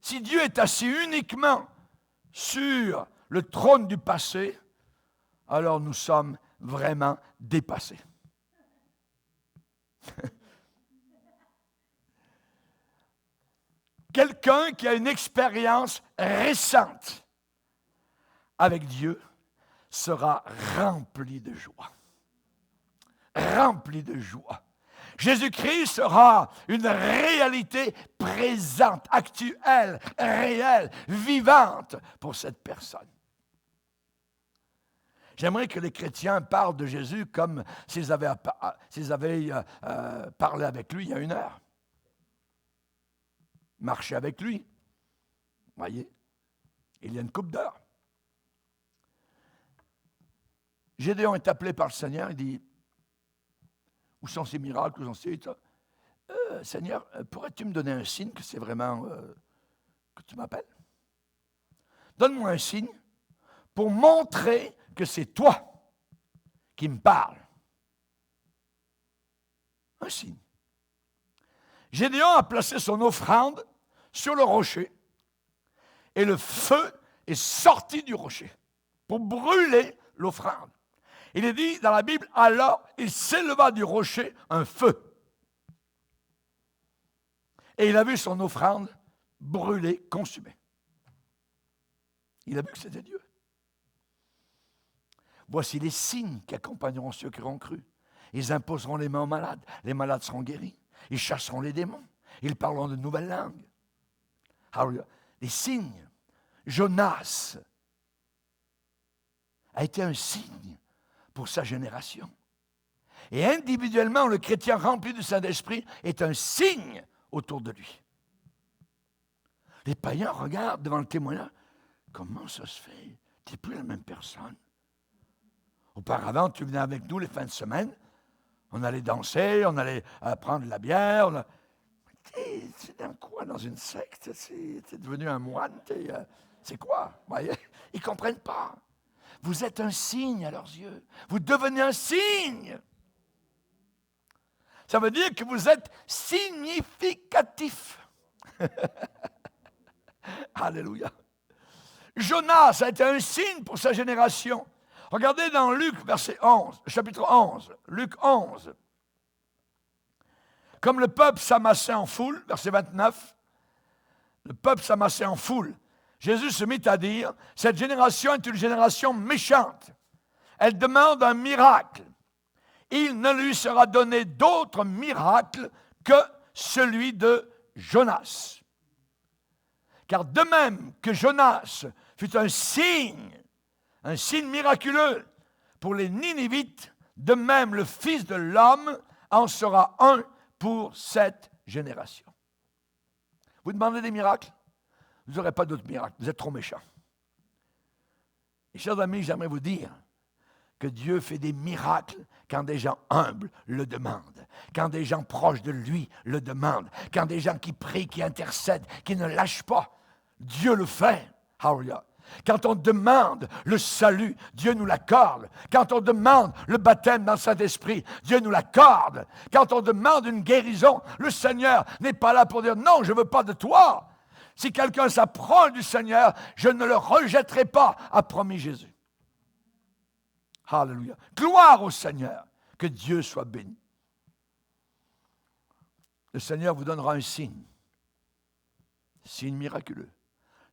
Si Dieu est assis uniquement sur le trône du passé, alors nous sommes vraiment dépassés. Quelqu'un qui a une expérience récente avec Dieu sera rempli de joie. Rempli de joie. Jésus-Christ sera une réalité présente, actuelle, réelle, vivante pour cette personne. J'aimerais que les chrétiens parlent de Jésus comme s'ils avaient parlé avec lui il y a 1 heure. Marcher avec lui. Voyez, il y a une couple d'heures. Gédéon est appelé par le Seigneur, il dit, où sont ces miracles, où sont ces... Seigneur, pourrais-tu me donner un signe que c'est vraiment que tu m'appelles? Donne-moi un signe pour montrer que c'est toi qui me parles. Un signe. Gédéon a placé son offrande sur le rocher et le feu est sorti du rocher pour brûler l'offrande. Il est dit dans la Bible, alors il s'éleva du rocher un feu. Et il a vu son offrande brûlée, consumée. Il a vu que c'était Dieu. Voici les signes qui accompagneront ceux qui auront cru. Ils imposeront les mains aux malades. Les malades seront guéris. Ils chasseront les démons. Ils parleront de nouvelles langues. Alors, les signes. Jonas a été un signe pour sa génération. Et individuellement, le chrétien rempli du Saint-Esprit est un signe autour de lui. Les païens regardent devant le témoignage. Comment ça se fait? Tu n'es plus la même personne. Auparavant, tu venais avec nous les fins de semaine. On allait danser, on allait prendre de la bière. C'est dans quoi, dans une secte? Tu es devenu un moine? C'est quoi? Vous voyez? Ils ne comprennent pas. Vous êtes un signe à leurs yeux. Vous devenez un signe. Ça veut dire que vous êtes significatif. Alléluia. Jonas a été un signe pour sa génération. Regardez dans Luc, chapitre 11, Luc 11. Comme le peuple s'amassait en foule, verset 29, le peuple s'amassait en foule. Jésus se mit à dire, cette génération est une génération méchante. Elle demande un miracle. Il ne lui sera donné d'autre miracle que celui de Jonas. Car de même que Jonas fut un signe miraculeux pour les Ninivites, de même le Fils de l'homme en sera un pour cette génération. Vous demandez des miracles? Vous n'aurez pas d'autres miracles, vous êtes trop méchants. Et chers amis, j'aimerais vous dire que Dieu fait des miracles quand des gens humbles le demandent, quand des gens proches de lui le demandent, quand des gens qui prient, qui intercèdent, qui ne lâchent pas. Dieu le fait. Hallelujah. Quand on demande le salut, Dieu nous l'accorde. Quand on demande le baptême dans le Saint-Esprit, Dieu nous l'accorde. Quand on demande une guérison, le Seigneur n'est pas là pour dire « Non, je ne veux pas de toi ». Si quelqu'un s'approche du Seigneur, je ne le rejetterai pas, a promis Jésus. Alléluia. Gloire au Seigneur. Que Dieu soit béni. Le Seigneur vous donnera un signe. Signe miraculeux.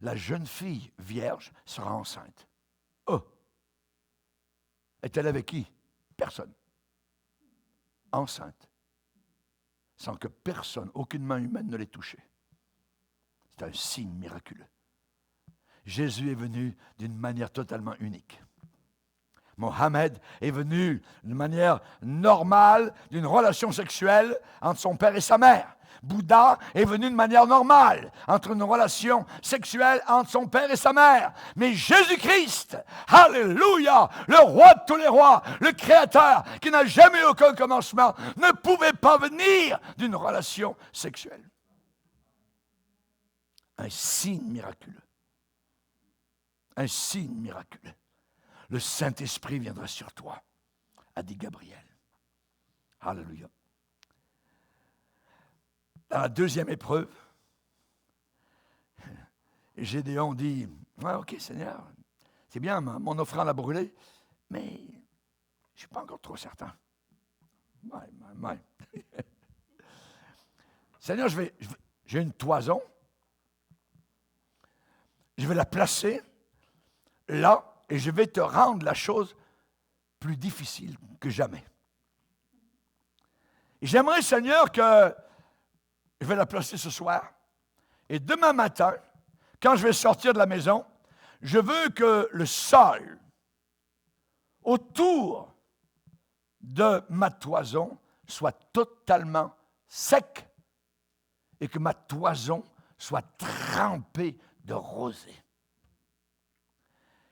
La jeune fille vierge sera enceinte. Oh! Est-elle avec qui? Personne. Enceinte. Sans que personne, aucune main humaine ne l'ait touchée. C'est un signe miraculeux. Jésus est venu d'une manière totalement unique. Mohammed est venu d'une manière normale, d'une relation sexuelle entre son père et sa mère. Bouddha est venu de manière normale, entre une relation sexuelle entre son père et sa mère. Mais Jésus-Christ, alléluia, le roi de tous les rois, le créateur, qui n'a jamais eu aucun commencement, ne pouvait pas venir d'une relation sexuelle. Un signe miraculeux. Un signe miraculeux. Le Saint-Esprit viendra sur toi, a dit Gabriel. Alléluia. Dans la deuxième épreuve, Gédéon dit, ouais, ok Seigneur, c'est bien, mon offrande a brûlé, mais je ne suis pas encore trop certain. Ouais. Seigneur, j'ai une toison, je vais la placer là, et je vais te rendre la chose plus difficile que jamais. Et j'aimerais, Seigneur, que je vais la placer ce soir. Et demain matin, quand je vais sortir de la maison, je veux que le sol autour de ma toison soit totalement sec et que ma toison soit trempée de rosée.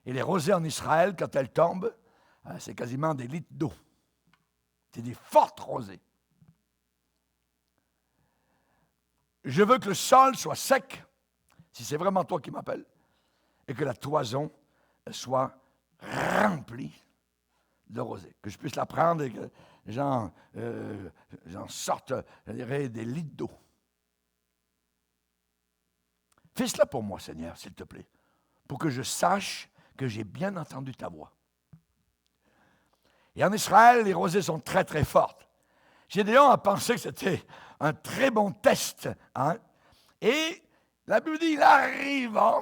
Et les rosées en Israël, quand elles tombent, c'est quasiment des litres d'eau. C'est des fortes rosées. Je veux que le sol soit sec, si c'est vraiment toi qui m'appelles, et que la toison soit remplie de rosée. Que je puisse la prendre et que j'en sorte, je dirais, des litres d'eau. Fais cela pour moi, Seigneur, s'il te plaît, pour que je sache que j'ai bien entendu ta voix. Et en Israël, les rosées sont très, très fortes. Gédéon a pensé que c'était un très bon test. Hein? Et la Bible dit, il arriva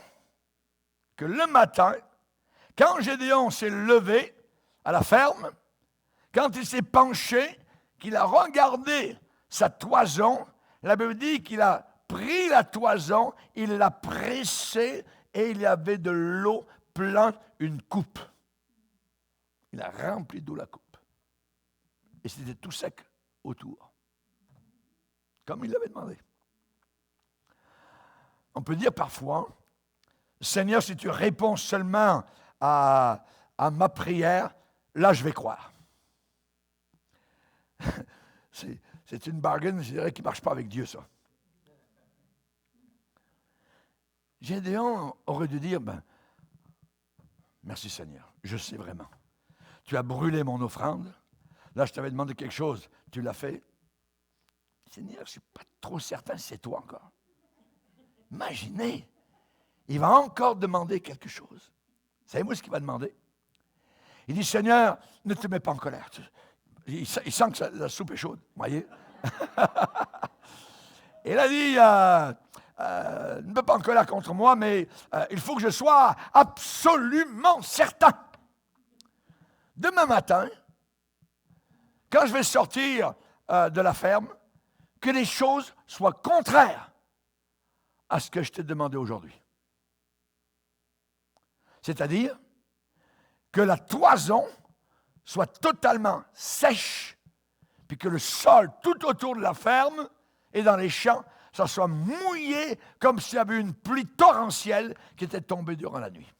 que le matin, quand Gédéon s'est levé à la ferme, quand il s'est penché, qu'il a regardé sa toison, la Bible dit qu'il a pris la toison, il l'a pressée et il y avait de l'eau plein une coupe. Il a rempli d'eau la coupe. Et c'était tout sec autour. Comme il l'avait demandé. On peut dire parfois, Seigneur, si tu réponds seulement à ma prière, là je vais croire. C'est une bargaine, je dirais, qui ne marche pas avec Dieu, ça. Gédéon aurait dû dire, merci Seigneur, je sais vraiment. Tu as brûlé mon offrande. Là, je t'avais demandé quelque chose, tu l'as fait. Seigneur, je ne suis pas trop certain si c'est toi encore. Imaginez, il va encore demander quelque chose. Savez-vous ce qu'il va demander? Il dit, Seigneur, ne te mets pas en colère. Il sent que la soupe est chaude, voyez. Et il a dit, ne me pas en colère contre moi, mais il faut que je sois absolument certain. Demain matin, quand je vais sortir de la ferme, que les choses soient contraires à ce que je t'ai demandé aujourd'hui. C'est-à-dire que la toison soit totalement sèche, puis que le sol tout autour de la ferme et dans les champs, ça soit mouillé comme s'il y avait une pluie torrentielle qui était tombée durant la nuit.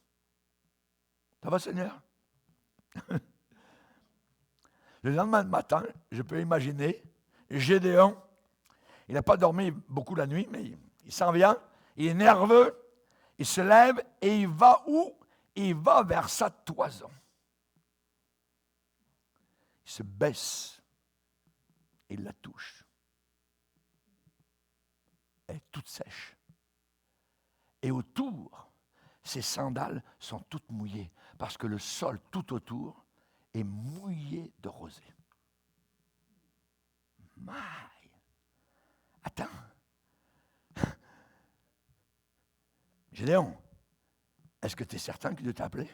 Ça va, Seigneur? Le lendemain matin, je peux imaginer, Gédéon, il n'a pas dormi beaucoup la nuit, mais il s'en vient, il est nerveux, il se lève et il va où? Il va vers sa toison. Il se baisse et il la touche. Elle est toute sèche. Et autour, ses sandales sont toutes mouillées parce que le sol tout autour est mouillé de rosée. Attends. Gédéon, est-ce que tu es certain que Dieu t'a appelé?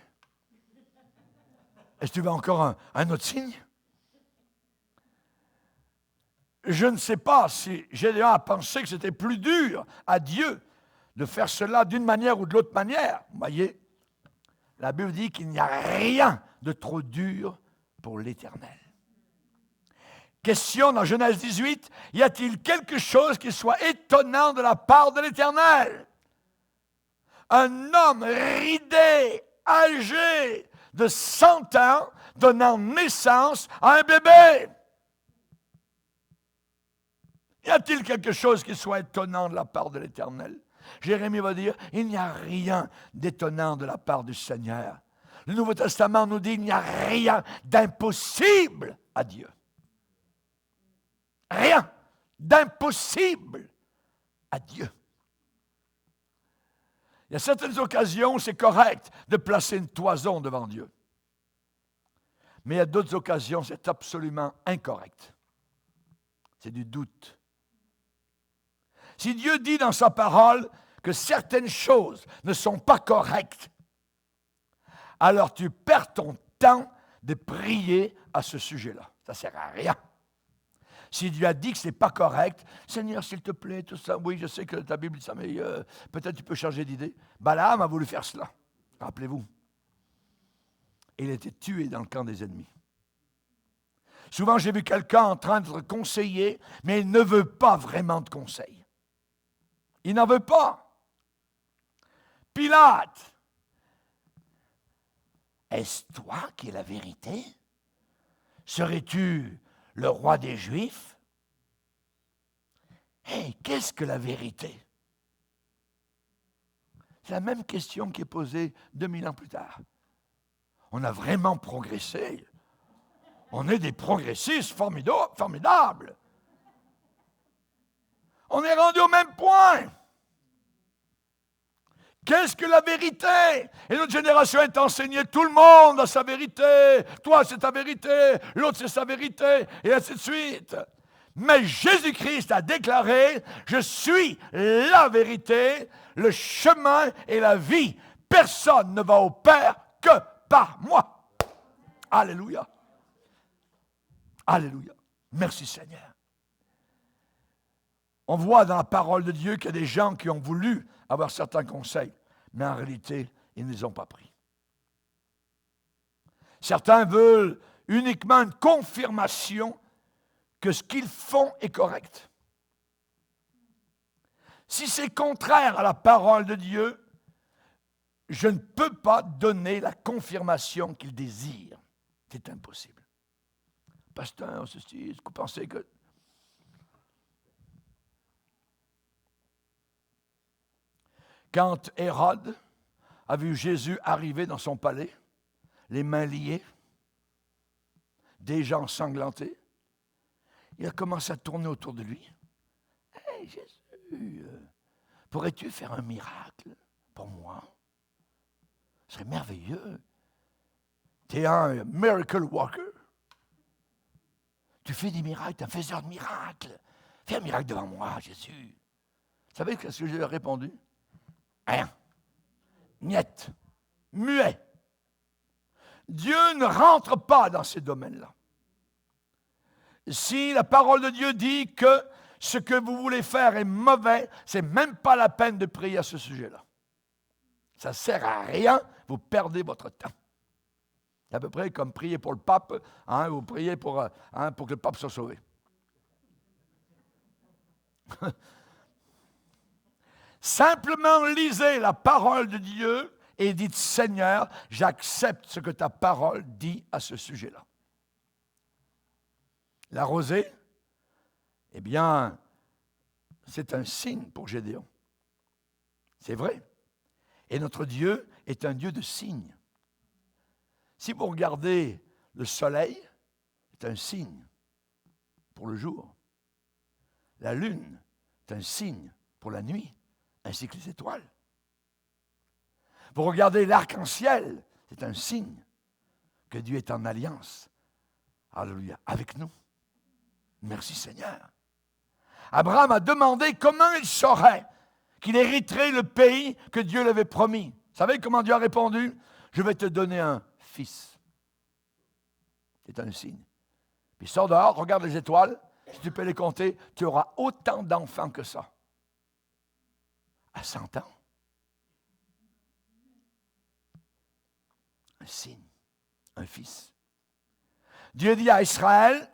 Est-ce que tu veux encore un autre signe? Je ne sais pas si Gédéon a pensé que c'était plus dur à Dieu de faire cela d'une manière ou de l'autre manière. Vous voyez, la Bible dit qu'il n'y a rien de trop dur pour l'Éternel. Question dans Genèse 18, y a-t-il quelque chose qui soit étonnant de la part de l'Éternel? Un homme ridé, âgé de 100 ans, donnant naissance à un bébé. Y a-t-il quelque chose qui soit étonnant de la part de l'Éternel? Jérémie va dire, il n'y a rien d'étonnant de la part du Seigneur. Le Nouveau Testament nous dit, il n'y a rien d'impossible à Dieu. Rien d'impossible à Dieu. Il y a certaines occasions où c'est correct de placer une toison devant Dieu. Mais il y a d'autres occasions où c'est absolument incorrect. C'est du doute. Si Dieu dit dans sa parole que certaines choses ne sont pas correctes, alors tu perds ton temps de prier à ce sujet-là. Ça ne sert à rien. Si Dieu a dit que ce n'est pas correct, Seigneur, s'il te plaît, tout ça, oui, je sais que ta Bible dit ça, mais peut-être tu peux changer d'idée. Balaam a voulu faire cela. Rappelez-vous. Il a été tué dans le camp des ennemis. Souvent, j'ai vu quelqu'un en train d'être conseillé, mais il ne veut pas vraiment de conseil. Il n'en veut pas. Pilate, est-ce toi qui es la vérité? Serais-tu le roi des Juifs? Hey, qu'est-ce que la vérité? C'est la même question qui est posée 2000 ans plus tard. On a vraiment progressé. On est des progressistes formidables. On est rendu au même point. Qu'est-ce que la vérité? Et notre génération est enseignée, tout le monde a sa vérité. Toi, c'est ta vérité. L'autre, c'est sa vérité. Et ainsi de suite. Mais Jésus-Christ a déclaré, je suis la vérité, le chemin et la vie. Personne ne va au Père que par moi. Alléluia. Alléluia. Merci Seigneur. On voit dans la parole de Dieu qu'il y a des gens qui ont voulu avoir certains conseils, mais en réalité, ils ne les ont pas pris. Certains veulent uniquement une confirmation que ce qu'ils font est correct. Si c'est contraire à la parole de Dieu, je ne peux pas donner la confirmation qu'ils désirent. C'est impossible. Pasteur, ceci, est-ce que vous pensez que... Quand Hérode a vu Jésus arriver dans son palais, les mains liées, déjà ensanglantés, il a commencé à tourner autour de lui. « Hey Jésus, pourrais-tu faire un miracle pour moi? Ce serait merveilleux. Tu es un miracle worker. Tu fais des miracles, tu es un faiseur de miracles. Fais un miracle devant moi, Jésus. » Vous savez ce que je lui ai répondu? Rien. Niet. Muet. Dieu ne rentre pas dans ces domaines-là. Si la parole de Dieu dit que ce que vous voulez faire est mauvais, ce n'est même pas la peine de prier à ce sujet-là. Ça ne sert à rien, vous perdez votre temps. C'est à peu près comme prier pour le pape, hein, vous priez pour que le pape soit sauvé. Simplement lisez la parole de Dieu et dites, Seigneur, j'accepte ce que ta parole dit à ce sujet-là. La rosée, eh bien, c'est un signe pour Gédéon. C'est vrai. Et notre Dieu est un Dieu de signes. Si vous regardez le soleil, c'est un signe pour le jour. La lune, c'est un signe pour la nuit, ainsi que les étoiles. Vous regardez l'arc-en-ciel, c'est un signe que Dieu est en alliance, alléluia, avec nous. Merci Seigneur. Abraham a demandé comment il saurait qu'il hériterait le pays que Dieu lui avait promis. Vous savez comment Dieu a répondu? Je vais te donner un fils. C'est un signe. Puis sors dehors, regarde les étoiles. Si tu peux les compter, tu auras autant d'enfants que ça. à 100 ans. Un signe, un fils. Dieu dit à Israël,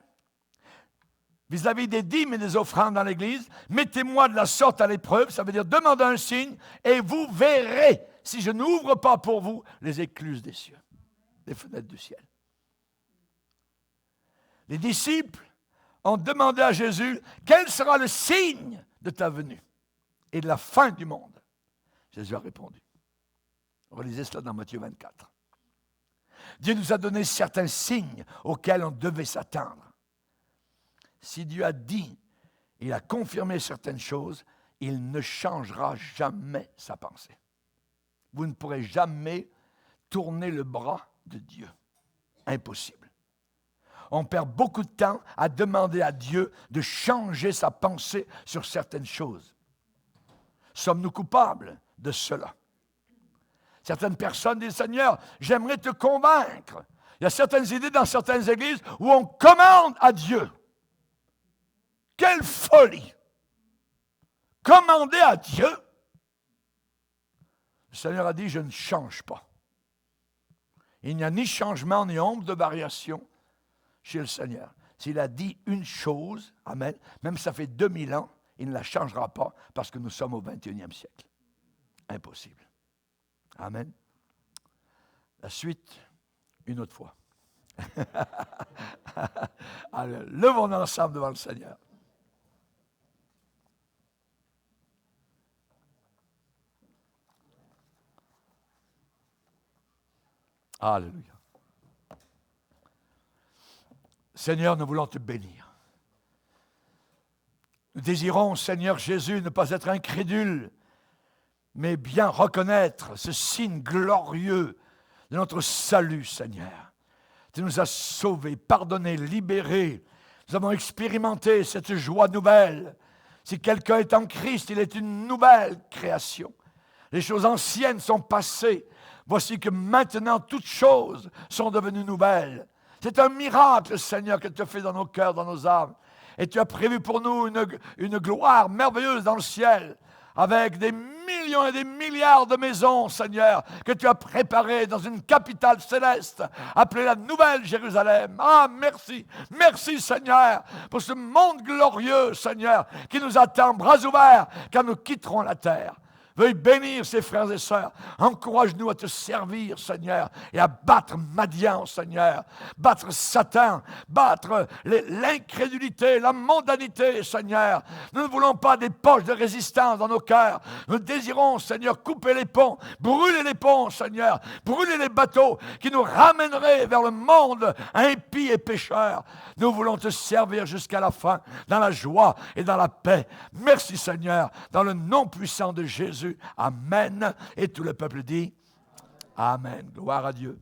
vis-à-vis des dîmes et des offrandes dans l'Église, mettez-moi de la sorte à l'épreuve, ça veut dire demandez un signe, et vous verrez, si je n'ouvre pas pour vous, les écluses des cieux, les fenêtres du ciel. Les disciples ont demandé à Jésus, quel sera le signe de ta venue et de la fin du monde? Jésus a répondu. Relisez cela dans Matthieu 24. Dieu nous a donné certains signes auxquels on devait s'attendre. Si Dieu a dit, il a confirmé certaines choses, il ne changera jamais sa pensée. Vous ne pourrez jamais tourner le bras de Dieu. Impossible. On perd beaucoup de temps à demander à Dieu de changer sa pensée sur certaines choses. Sommes-nous coupables de cela? Certaines personnes disent, Seigneur, j'aimerais te convaincre. Il y a certaines idées dans certaines églises où on commande à Dieu. Quelle folie! Commander à Dieu? Le Seigneur a dit, je ne change pas. Il n'y a ni changement, ni ombre de variation chez le Seigneur. S'il a dit une chose, amen, même si ça fait 2000 ans, il ne la changera pas parce que nous sommes au 21e siècle. Impossible. Amen. La suite, une autre fois. Alors, levons-nous ensemble devant le Seigneur. Alléluia. Seigneur, nous voulons te bénir. Nous désirons, Seigneur Jésus, ne pas être incrédules, mais bien reconnaître ce signe glorieux de notre salut, Seigneur. Tu nous as sauvés, pardonnés, libérés. Nous avons expérimenté cette joie nouvelle. Si quelqu'un est en Christ, il est une nouvelle création. Les choses anciennes sont passées. Voici que maintenant, toutes choses sont devenues nouvelles. C'est un miracle, Seigneur, que tu as fait dans nos cœurs, dans nos âmes. Et tu as prévu pour nous une gloire merveilleuse dans le ciel, avec des millions et des milliards de maisons, Seigneur, que tu as préparées dans une capitale céleste, appelée la Nouvelle Jérusalem. Ah, merci, merci, Seigneur, pour ce monde glorieux, Seigneur, qui nous attend, bras ouverts, quand nous quitterons la terre. Veuille bénir ses frères et sœurs. Encourage-nous à te servir, Seigneur, et à battre Madian, Seigneur. Battre Satan, battre l'incrédulité, la mondanité, Seigneur. Nous ne voulons pas des poches de résistance dans nos cœurs. Nous désirons, Seigneur, couper les ponts, brûler les ponts, Seigneur. Brûler les bateaux qui nous ramèneraient vers le monde impie et pécheur. Nous voulons te servir jusqu'à la fin, dans la joie et dans la paix. Merci, Seigneur, dans le nom puissant de Jésus. Amen. Et tout le peuple dit Amen. Gloire à Dieu.